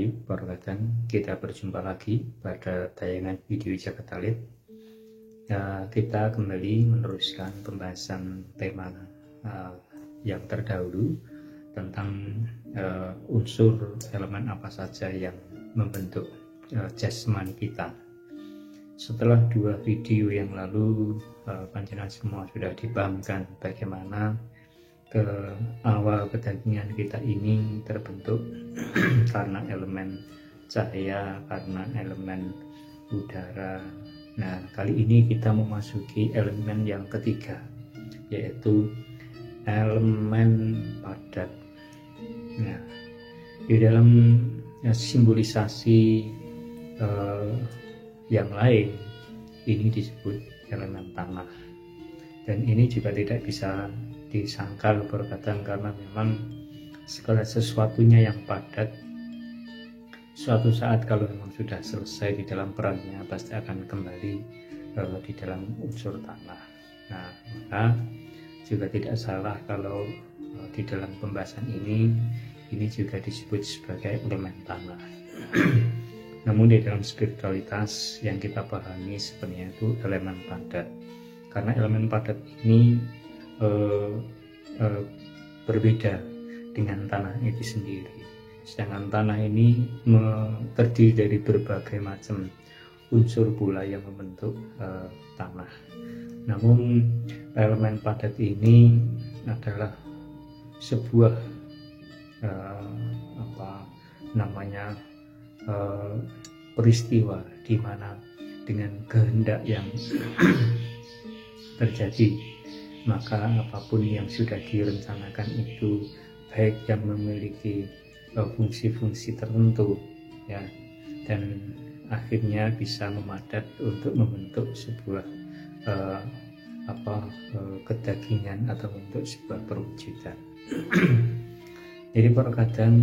Rahayu, Barakatan. Kita berjumpa lagi pada tayangan video Jagat Alit. Kita kembali meneruskan pembahasan tema yang terdahulu tentang unsur elemen apa saja yang membentuk jasmani kita. Setelah 2 video yang lalu, panjenengan semua sudah dipahamkan bagaimana awal kedagingan kita ini terbentuk karena elemen cahaya, karena elemen udara. Nah, kali ini kita memasuki elemen yang ketiga, yaitu elemen padat. Nah, di dalam simbolisasi yang lain ini disebut elemen tanah, dan ini juga tidak bisa disangkal berkatan karena memang segala sesuatunya yang padat suatu saat kalau memang sudah selesai di dalam perannya pasti akan kembali di dalam unsur tanah. Nah, maka juga tidak salah kalau di dalam pembahasan ini juga disebut sebagai elemen tanah. Namun di dalam spiritualitas yang kita pahami sebenarnya itu elemen padat, karena elemen padat ini berbeda dengan tanah itu sendiri. Sedangkan tanah ini terdiri dari berbagai macam unsur pula yang membentuk tanah. Namun elemen padat ini adalah sebuah peristiwa di mana dengan kehendak yang terjadi, maka apapun yang sudah direncanakan itu, baik yang memiliki fungsi-fungsi tertentu ya, dan akhirnya bisa memadat untuk membentuk sebuah kedagingan atau membentuk sebuah perwujudan. Jadi perkataan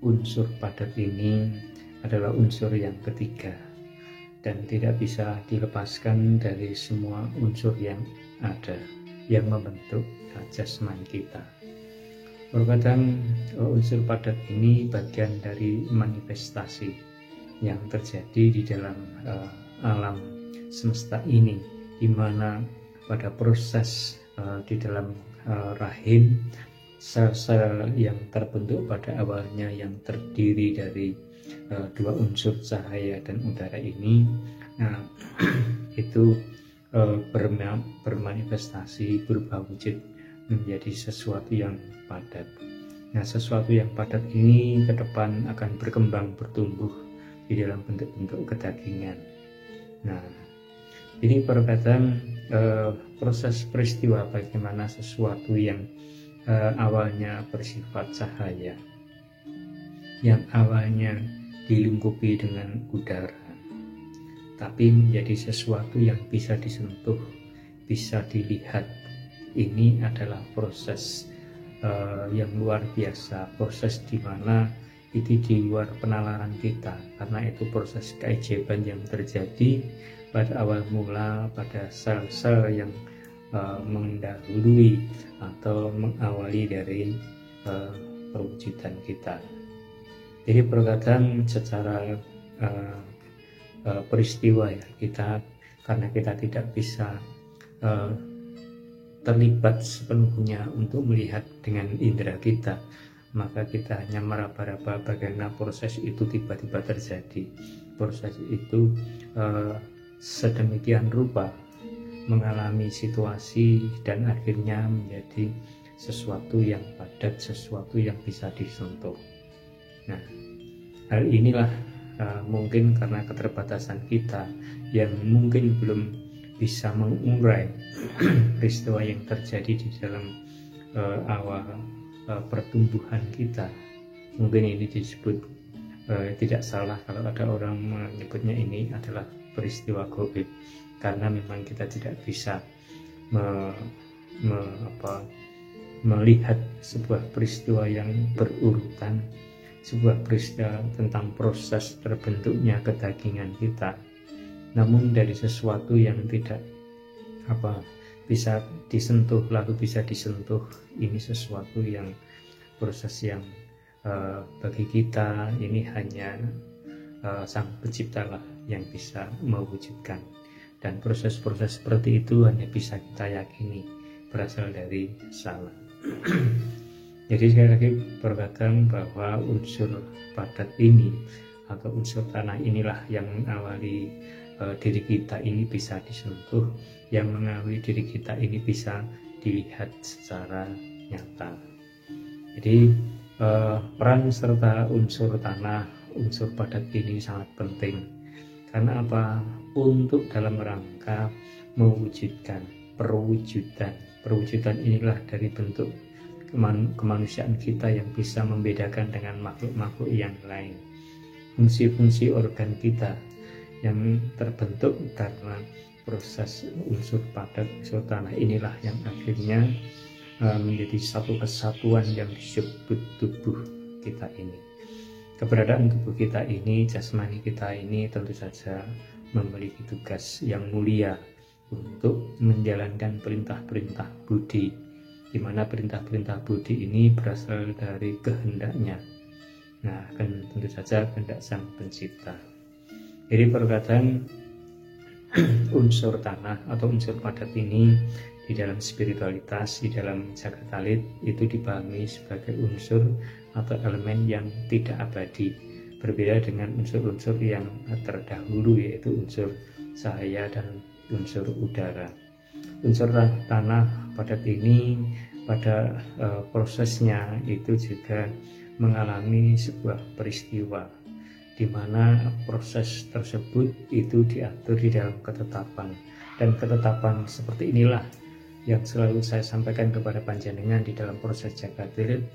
unsur padat ini adalah unsur yang ketiga dan tidak bisa dilepaskan dari semua unsur yang ada yang membentuk jasmani kita. Perkataan unsur padat ini bagian dari manifestasi yang terjadi di dalam alam semesta ini, di mana pada proses di dalam rahim, sel-sel yang terbentuk pada awalnya yang terdiri dari 2 unsur cahaya dan udara ini, itu bermanifestasi, berubah wujud menjadi sesuatu yang padat. Nah, sesuatu yang padat ini ke depan akan berkembang, bertumbuh di dalam bentuk-bentuk kedagingan. Nah, ini perkataan proses peristiwa bagaimana sesuatu yang awalnya bersifat cahaya, yang awalnya dilingkupi dengan udara, tapi menjadi sesuatu yang bisa disentuh, bisa dilihat. Ini adalah proses yang luar biasa, proses di mana itu di luar penalaran kita, karena itu proses keajaiban yang terjadi pada awal mula pada sel-sel yang mendahului atau mengawali dari perwujudan kita. Jadi perkataan secara peristiwa ya, karena kita tidak bisa terlibat sepenuhnya untuk melihat dengan indera kita, maka kita hanya meraba-raba bagaimana proses itu tiba-tiba terjadi. Proses itu sedemikian rupa mengalami situasi dan akhirnya menjadi sesuatu yang padat, sesuatu yang bisa disentuh. Nah, hal inilah mungkin karena keterbatasan kita yang mungkin belum bisa mengurai peristiwa yang terjadi di dalam awal pertumbuhan kita. Mungkin ini disebut tidak salah kalau ada orang menyebutnya ini adalah peristiwa gaib, karena memang kita tidak bisa melihat sebuah peristiwa yang berurutan, sebuah peristiwa tentang proses terbentuknya kedagingan kita. Namun dari sesuatu yang tidak bisa disentuh lalu bisa disentuh, ini sesuatu yang proses yang bagi kita ini hanya Sang Pencipta lah yang bisa mewujudkan, dan proses-proses seperti itu hanya bisa kita yakini berasal dari salah. Jadi sekali lagi berkatakan bahwa unsur padat ini atau unsur tanah inilah yang mengawali diri kita ini bisa disentuh, yang mengawali diri kita ini bisa dilihat secara nyata. Jadi peran serta unsur tanah, unsur padat ini sangat penting. Karena apa? Untuk dalam rangka mewujudkan perwujudan inilah dari bentuk kemanusiaan kita yang bisa membedakan dengan makhluk-makhluk yang lain. Fungsi-fungsi organ kita yang terbentuk karena proses unsur padat, unsur tanah inilah yang akhirnya menjadi satu kesatuan yang disebut tubuh kita ini. Keberadaan tubuh kita ini, jasmani kita ini tentu saja memiliki tugas yang mulia untuk menjalankan perintah-perintah budi, di mana perintah-perintah budi ini berasal dari kehendaknya. Nah, kan tentu saja kehendak Sang Pencipta. Jadi perkataan unsur tanah atau unsur padat ini di dalam spiritualitas, di dalam jagat alit itu dipahami sebagai unsur atau elemen yang tidak abadi, berbeda dengan unsur-unsur yang terdahulu, yaitu unsur cahaya dan unsur udara. Unsur tanah padat ini pada prosesnya itu juga mengalami sebuah peristiwa di mana proses tersebut itu diatur di dalam ketetapan, dan ketetapan seperti inilah yang selalu saya sampaikan kepada panjenengan di dalam proses jagat alit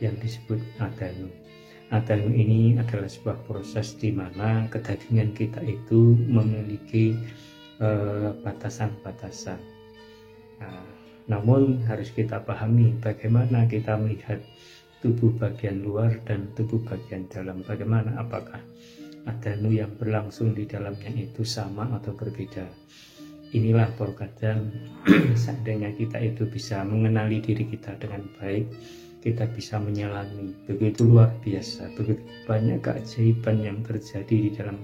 yang disebut adanu. Adanu ini adalah sebuah proses di mana kedagingan kita itu memiliki batasan-batasan. Namun harus kita pahami bagaimana kita melihat tubuh bagian luar dan tubuh bagian dalam. Bagaimana, apakah adanu yang berlangsung di dalamnya itu sama atau berbeda? Inilah perkataan seandainya kita itu bisa mengenali diri kita dengan baik, kita bisa menyelami begitu luar biasa, begitu banyak keajaiban yang terjadi di dalam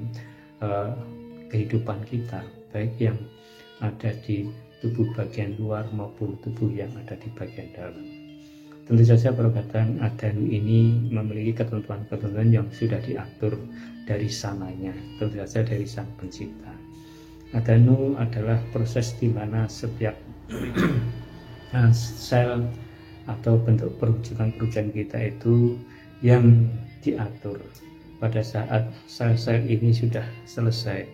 kehidupan kita, baik yang ada di tubuh bagian luar maupun tubuh yang ada di bagian dalam. Tentu saja perkataan adanu ini memiliki ketentuan-ketentuan yang sudah diatur dari sananya, tentu saja dari Sang Pencipta. Adanu adalah proses di mana setiap sel atau bentuk perwujudan kita itu yang diatur pada saat sel-sel ini sudah selesai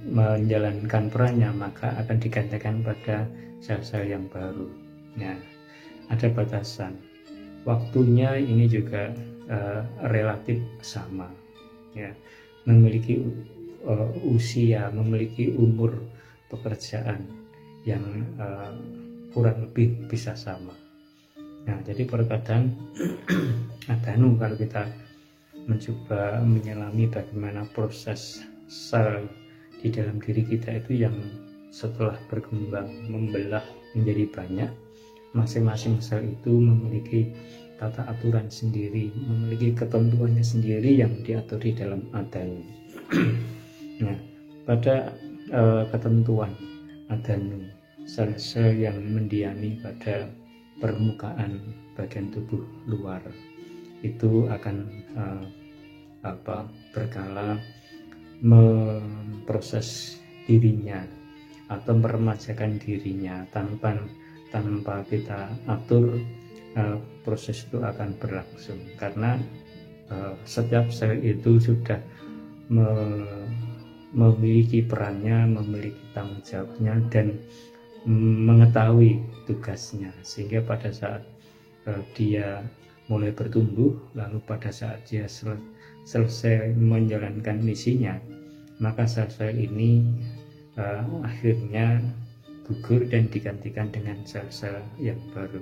menjalankan perannya, maka akan digantikan pada sel-sel yang baru. Nah, ada batasan waktunya, ini juga relatif sama, ya, memiliki usia, memiliki umur pekerjaan yang kurang lebih bisa sama. Nah, jadi perkataan adanu, kalau kita mencoba menyelami bagaimana proses sel di dalam diri kita itu yang setelah berkembang membelah menjadi banyak, masing-masing sel itu memiliki tata aturan sendiri, memiliki ketentuannya sendiri yang diatur di dalam adanu. Nah, pada ketentuan adanu, sel-sel yang mendiami pada permukaan bagian tubuh luar itu akan berkala memproses dirinya atau meremajakan dirinya tanpa kita atur. Proses itu akan berlangsung karena setiap sel itu sudah memiliki perannya, memiliki tanggung jawabnya, dan mengetahui tugasnya, sehingga pada saat dia mulai bertumbuh, lalu pada saat dia selesai menjalankan misinya, maka sel-sel ini akhirnya gugur dan digantikan dengan sel-sel yang baru.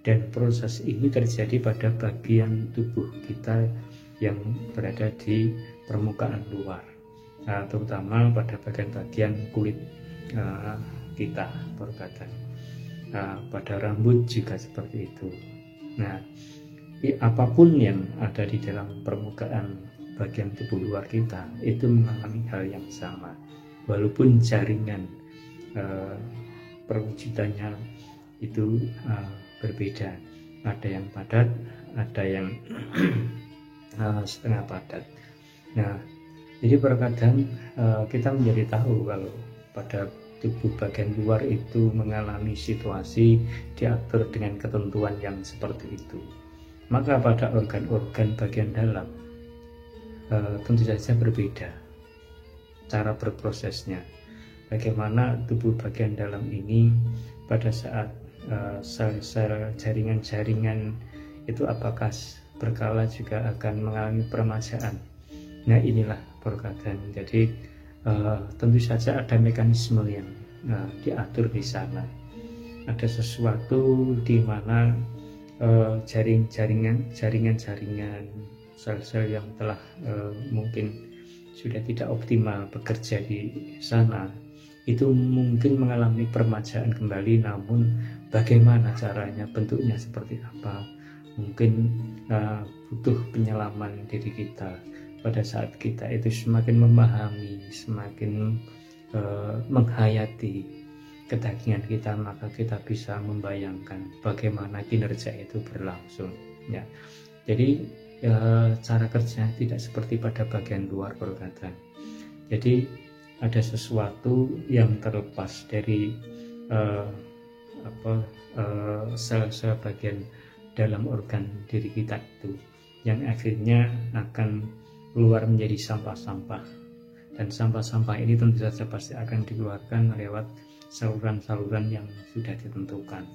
Dan proses ini terjadi pada bagian tubuh kita yang berada di permukaan luar, terutama pada bagian-bagian kulit kita, perkataan pada rambut juga seperti itu. Nah, apapun yang ada di dalam permukaan bagian tubuh luar kita itu mengalami hal yang sama, walaupun jaringan perwujudannya itu berbeda, ada yang padat, ada yang setengah padat. Nah, jadi terkadang kita menjadi tahu kalau pada tubuh bagian luar itu mengalami situasi diatur dengan ketentuan yang seperti itu. Maka pada organ-organ bagian dalam tentu saja berbeda cara berprosesnya. Bagaimana tubuh bagian dalam ini pada saat sel-sel jaringan-jaringan itu apakah berkala juga akan mengalami peremajaan. Nah, inilah perkataan. Jadi tentu saja ada mekanisme yang diatur di sana. Ada sesuatu di mana jaringan sel-sel yang telah mungkin sudah tidak optimal bekerja di sana itu mungkin mengalami peremajaan kembali, namun bagaimana caranya, bentuknya seperti apa, mungkin butuh penyelaman diri kita pada saat kita itu semakin memahami, semakin menghayati kedagingan kita, maka kita bisa membayangkan bagaimana kinerja itu berlangsung ya. Jadi cara kerja tidak seperti pada bagian luar perkataan. Jadi ada sesuatu yang terlepas dari sel-sel bagian dalam organ diri kita itu, yang akhirnya akan keluar menjadi sampah-sampah, dan sampah-sampah ini tentu saja pasti akan dikeluarkan lewat saluran-saluran yang sudah ditentukan.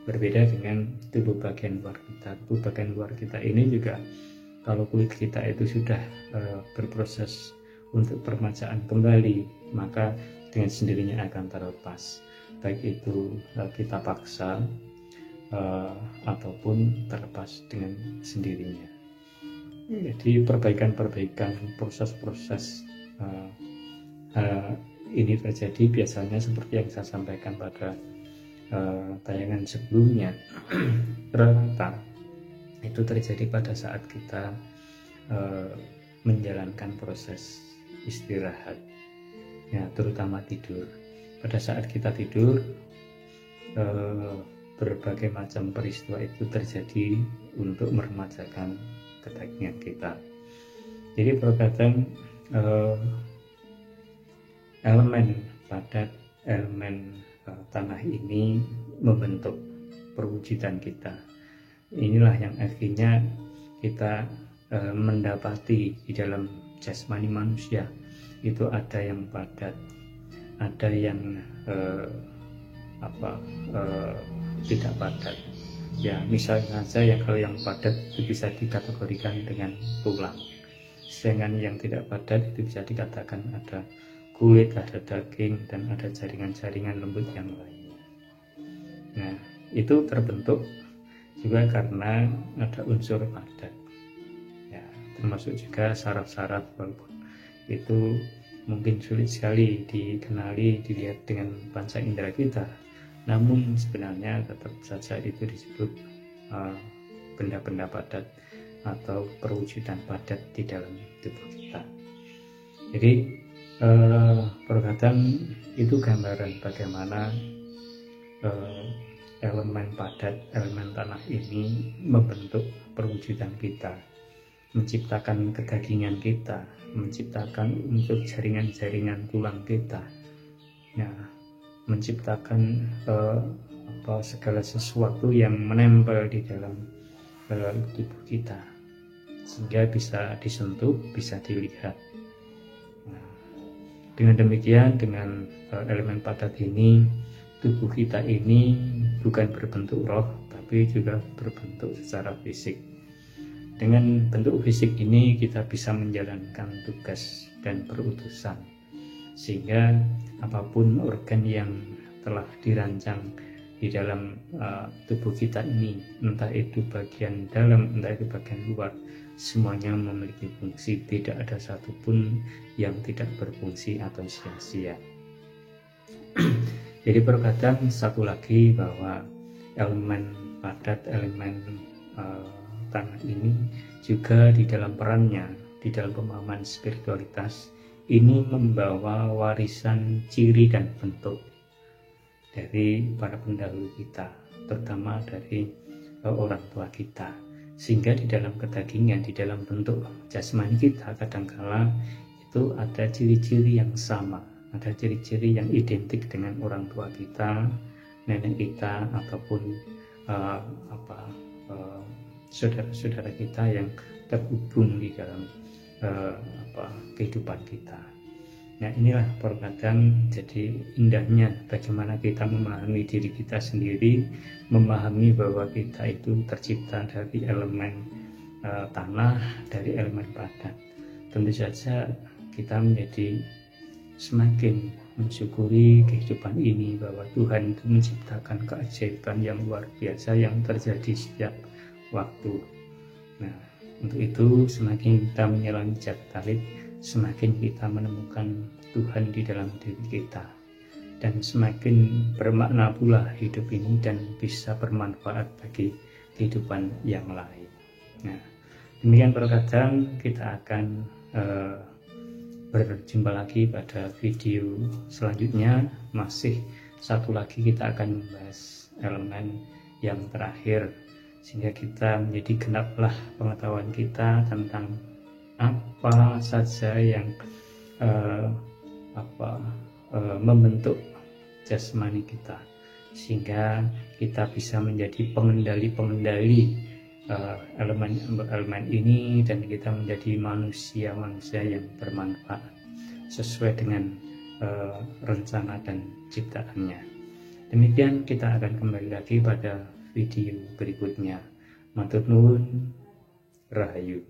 Berbeda dengan tubuh bagian luar kita. Tubuh bagian luar kita ini juga kalau kulit kita itu sudah berproses untuk peremajaan kembali, maka dengan sendirinya akan terlepas, baik itu kita paksa ataupun terlepas dengan sendirinya. Jadi perbaikan-perbaikan proses-proses ini terjadi biasanya seperti yang saya sampaikan pada tayangan sebelumnya. Rata itu terjadi pada saat kita menjalankan proses istirahat ya, terutama tidur. Pada saat kita tidur berbagai macam peristiwa itu terjadi untuk meremajakan kedagingan kita. Jadi perkataan elemen padat, elemen tanah ini membentuk perwujudan kita. Inilah yang akhirnya kita mendapati di dalam jasmani manusia itu ada yang padat, ada yang tidak padat. Ya, misalnya saja kalau yang padat itu bisa dikategorikan dengan tulang, sedangkan yang tidak padat itu bisa dikatakan ada kulit, ada daging, dan ada jaringan-jaringan lembut yang lainnya. Nah, itu terbentuk juga karena ada unsur padat ya, termasuk juga saraf-saraf, walaupun itu mungkin sulit sekali dikenali, dilihat dengan panca indera kita, namun sebenarnya tetap saja itu disebut benda-benda padat atau perwujudan padat di dalam tubuh kita. Jadi perkataan itu gambaran bagaimana elemen padat, elemen tanah ini membentuk perwujudan kita, menciptakan kedagingan kita, menciptakan untuk jaringan-jaringan tulang kita, ya, menciptakan segala sesuatu yang menempel di dalam tubuh kita sehingga bisa disentuh, bisa dilihat. Nah, dengan demikian, dengan elemen padat ini, tubuh kita ini bukan berbentuk roh, tapi juga berbentuk secara fisik. Dengan bentuk fisik ini kita bisa menjalankan tugas dan perutusan, sehingga apapun organ yang telah dirancang di dalam tubuh kita ini, entah itu bagian dalam, entah itu bagian luar, semuanya memiliki fungsi. Tidak ada satupun yang tidak berfungsi atau sia-sia. Jadi perkataan satu lagi bahwa elemen padat, elemen tanah ini juga di dalam perannya, di dalam pemahaman spiritualitas ini membawa warisan ciri dan bentuk dari para pendahulu kita, terutama dari orang tua kita, sehingga di dalam kedagingan, di dalam bentuk jasmani kita kadangkala itu ada ciri-ciri yang sama, ada ciri-ciri yang identik dengan orang tua kita, nenek kita, ataupun saudara-saudara kita yang terhubung di dalam kehidupan kita. Nah, inilah terkadang jadi indahnya bagaimana kita memahami diri kita sendiri, memahami bahwa kita itu tercipta dari elemen tanah, dari elemen padat. Tentu saja kita menjadi semakin mensyukuri kehidupan ini, bahwa Tuhan itu menciptakan keajaiban yang luar biasa yang terjadi setiap waktu. Nah, untuk itu semakin kita menyelami jati talib, semakin kita menemukan Tuhan di dalam diri kita, dan semakin bermakna pula hidup ini dan bisa bermanfaat bagi kehidupan yang lain. Nah, demikian terkadang kita akan berjumpa lagi pada video selanjutnya. Masih satu lagi kita akan membahas elemen yang terakhir, sehingga kita menjadi genaplah pengetahuan kita tentang apa saja yang membentuk jasmani kita, sehingga kita bisa menjadi pengendali elemen ini, dan kita menjadi manusia yang bermanfaat sesuai dengan rencana dan ciptaannya. Demikian, kita akan kembali lagi pada video berikutnya. Matur nuwun, rahayu.